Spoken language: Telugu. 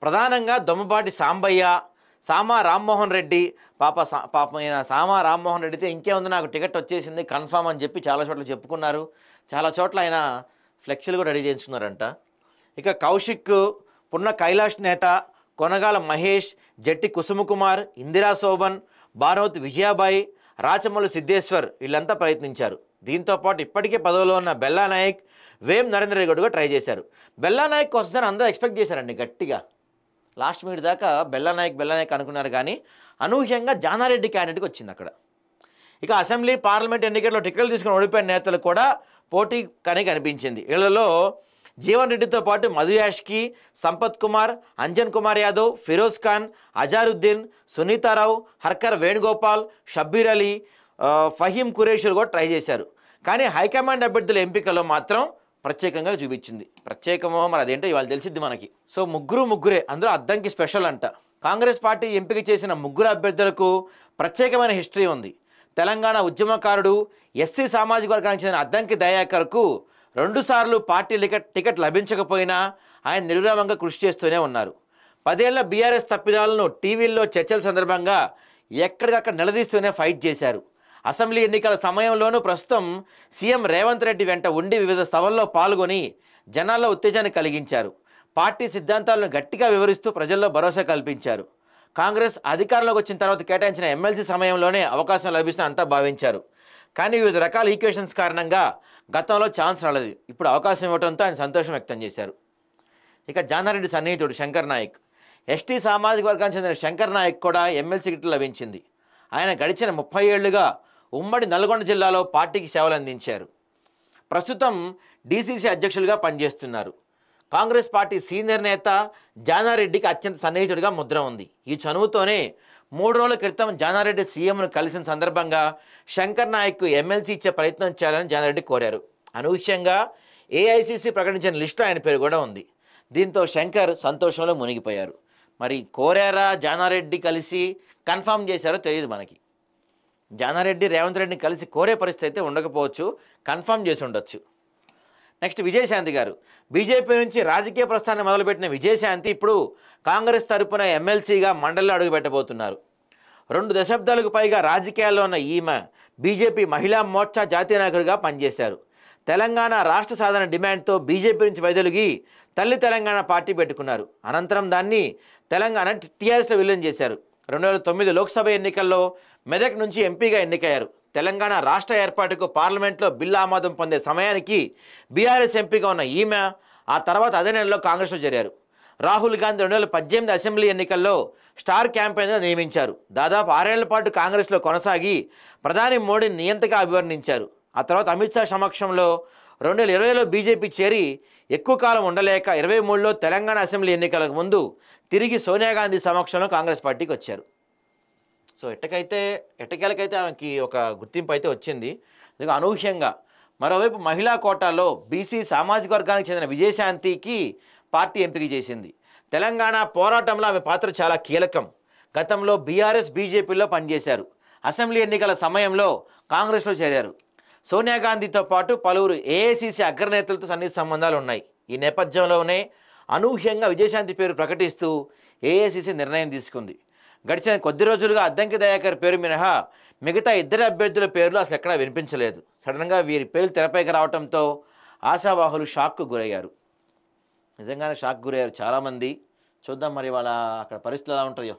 ప్రధానంగా దొమ్మపాటి సాంబయ్య, సామా రామ్మోహన్ రెడ్డి. పాపం ఈయన సామా రామ్మోహన్ రెడ్డితే ఇంకేముంది, నాకు టికెట్ వచ్చేసింది కన్ఫామ్ అని చెప్పి చాలా చోట్ల చెప్పుకున్నారు. చాలా చోట్ల ఆయన ఫ్లెక్సీలు కూడా రెడీ చేయించుకున్నారంట. ఇక కౌశిక్, పున్న కైలాష్ నేత, కొనగాల మహేష్, జట్టి కుసుమకుమార్, ఇందిరా శోభన్, భానుమతి విజయాబాయి, రాచమల్లు సిద్ధేశ్వర్ వీళ్ళంతా ప్రయత్నించారు. దీంతోపాటు ఇప్పటికే పదవిలో ఉన్న బెల్లా నాయక్, వేం నరేంద్ర రెడ్డి కూడా ట్రై చేశారు. బెల్లా నాయక్ వస్తుందని అందరూ ఎక్స్పెక్ట్ చేశారండి గట్టిగా. లాస్ట్ మినిట్ దాకా బెల్లా నాయక్ అనుకున్నారు, కానీ అనూహ్యంగా జానారెడ్డి క్యాండిడేట్కి వచ్చింది అక్కడ. ఇక అసెంబ్లీ పార్లమెంట్ ఎన్నికల్లో టికెట్లు తీసుకుని ఓడిపోయిన నేతలు కూడా పోటీ కానీ కనిపించింది. వీళ్ళలో జీవన్ రెడ్డితో పాటు మధు యాష్కి, సంపత్ కుమార్, అంజన్ కుమార్ యాదవ్, ఫిరోజ్ ఖాన్, అజారుద్దీన్, సునీతారావు, హర్కర్ వేణుగోపాల్, షబ్బీర్ అలీ, ఫహీం ఖురేషీలు కూడా ట్రై చేశారు. కానీ హైకమాండ్ అభ్యర్థుల ఎంపికలో మాత్రం ప్రత్యేకంగా చూపించింది. ప్రత్యేకమో మరి అదేంటో ఇవాళ తెలిసిద్ది మనకి. సో ముగ్గురే, అందులో అద్దంకి స్పెషల్ అంట. కాంగ్రెస్ పార్టీ ఎంపిక చేసిన ముగ్గురు అభ్యర్థులకు ప్రత్యేకమైన హిస్టరీ ఉంది. తెలంగాణ ఉద్యమకారుడు, ఎస్సీ సామాజిక వర్గానికి చెందిన అద్దంకి దయాకర్కు 2 సార్లు పార్టీ టికెట్ లభించకపోయినా ఆయన నిర్విరామంగా కృషి చేస్తూనే ఉన్నారు. 10 ఏళ్ల బీఆర్ఎస్ తప్పిదాలను టీవీల్లో చర్చల సందర్భంగా ఎక్కడికక్కడ నిలదీస్తూనే ఫైట్ చేశారు. అసెంబ్లీ ఎన్నికల సమయంలోనూ ప్రస్తుతం సీఎం రేవంత్ రెడ్డి వెంట ఉండి వివిధ సభల్లో పాల్గొని జనాల్లో ఉత్తేజాన్ని కలిగించారు. పార్టీ సిద్ధాంతాలను గట్టిగా వివరిస్తూ ప్రజల్లో భరోసా కల్పించారు. కాంగ్రెస్ అధికారంలోకి వచ్చిన తర్వాత కేటాయించిన ఎమ్మెల్సీ సమయంలోనే అవకాశం లభిస్తుందని అంతా భావించారు. కానీ వివిధ రకాల ఈక్వేషన్స్ కారణంగా గతంలో ఛాన్స్ రాలేదు. ఇప్పుడు అవకాశం ఇవ్వడంతో ఆయన సంతోషం వ్యక్తం చేశారు. ఇక జానారెడ్డి సన్నిహితుడు శంకర్ నాయక్, ఎస్టీ సామాజిక వర్గానికి చెందిన శంకర్ నాయక్ కూడా ఎమ్మెల్సీ టికెట్ లభించింది. ఆయన గడిచిన 30 ఏళ్లుగా ఉమ్మడి నల్గొండ జిల్లాలో పార్టీకి సేవలు అందించారు. ప్రస్తుతం డీసీసీ అధ్యక్షులుగా పనిచేస్తున్నారు. కాంగ్రెస్ పార్టీ సీనియర్ నేత జానారెడ్డికి అత్యంత సన్నిహితుడిగా ముద్ర ఉంది. ఈ చనువుతోనే 3 రోజుల క్రితం జానారెడ్డి సీఎంను కలిసిన సందర్భంగా శంకర్ నాయక్కు ఎమ్మెల్సీ ఇచ్చే ప్రయత్నం చేయాలని జానారెడ్డి కోరారు. అనూహ్యంగా ఏఐసీసీ ప్రకటించిన లిస్టులో ఆయన పేరు కూడా ఉంది. దీంతో శంకర్ సంతోషంలో మునిగిపోయారు. మరి కోరారా జానారెడ్డి కలిసి కన్ఫామ్ చేశారో తెలియదు మనకి. జానారెడ్డి రేవంత్ రెడ్డిని కలిసి కోరే పరిస్థితి అయితే ఉండకపోవచ్చు, కన్ఫామ్ చేసి ఉండొచ్చు. నెక్స్ట్ విజయశాంతి గారు, బీజేపీ నుంచి రాజకీయ ప్రస్థానం మొదలుపెట్టిన విజయశాంతి ఇప్పుడు కాంగ్రెస్ తరపున ఎమ్మెల్సీగా మండలిలో అడుగుపెట్టబోతున్నారు. 2 దశాబ్దాలకు పైగా రాజకీయాల్లో ఉన్న ఈమె బీజేపీ మహిళా మోర్చా జాతీయ నాయకుడిగా పనిచేశారు. తెలంగాణ రాష్ట్ర సాధన డిమాండ్తో బీజేపీ నుంచి వైదొలిగి తల్లి తెలంగాణ పార్టీ పెట్టుకున్నారు. అనంతరం దాన్ని తెలంగాణ టీఆర్ఎస్లో విలీనం చేశారు. 2009 లోక్సభ ఎన్నికల్లో మెదక్ నుంచి ఎంపీగా ఎన్నికయ్యారు. తెలంగాణ రాష్ట్ర ఏర్పాటుకు పార్లమెంట్లో బిల్లు ఆమోదం పొందే సమయానికి బీఆర్ఎస్ ఎంపీగా ఉన్న ఈమె ఆ తర్వాత అదే నెలలో కాంగ్రెస్లో చేరారు. రాహుల్ గాంధీ 2018 అసెంబ్లీ ఎన్నికల్లో స్టార్ క్యాంపెయిన్గా నియమించారు. దాదాపు 6 ఏళ్ల పాటు కాంగ్రెస్లో కొనసాగి ప్రధాని మోడీని నియంతగా అభివర్ణించారు. ఆ తర్వాత అమిత్ షా సమక్షంలో 2020లో బీజేపీ చేరి ఎక్కువ కాలం ఉండలేక 23లో తెలంగాణ అసెంబ్లీ ఎన్నికలకు ముందు తిరిగి సోనియా గాంధీ సమక్షంలో కాంగ్రెస్ పార్టీకి వచ్చారు. సో ఎట్టకేలకైతే ఆమెకి ఒక గుర్తింపు అయితే వచ్చింది. ఇది అనూహ్యంగా మరోవైపు మహిళా కోటాలో బీసీ సామాజిక వర్గానికి చెందిన విజయశాంతికి పార్టీ ఎంపిక చేసింది. తెలంగాణ పోరాటంలో ఆమె పాత్ర చాలా కీలకం. గతంలో బీఆర్ఎస్ బీజేపీలో పనిచేశారు. అసెంబ్లీ ఎన్నికల సమయంలో కాంగ్రెస్లో చేరారు. సోనియా గాంధీతో పాటు పలువురు ఏఐసీసీ అగ్రనేతలతో సన్నిహిత సంబంధాలు ఉన్నాయి. ఈ నేపథ్యంలోనే అనూహ్యంగా విజయశాంతి పేరు ప్రకటిస్తూ ఏఐసీసీ నిర్ణయం తీసుకుంది. గడిచిన కొద్ది రోజులుగా అద్దంకి దయాకర్ పేరు మినహా మిగతా 2 అభ్యర్థుల పేర్లు అసలు ఎక్కడా వినిపించలేదు. సడన్గా వీరి పేర్లు తెరపైకి రావడంతో ఆశావాహులు షాక్కు గురయ్యారు. నిజంగానే షాక్ గురయ్యారు చాలామంది. చూద్దాం మరి వాళ్ళ అక్కడ పరిస్థితులు ఎలా ఉంటాయో.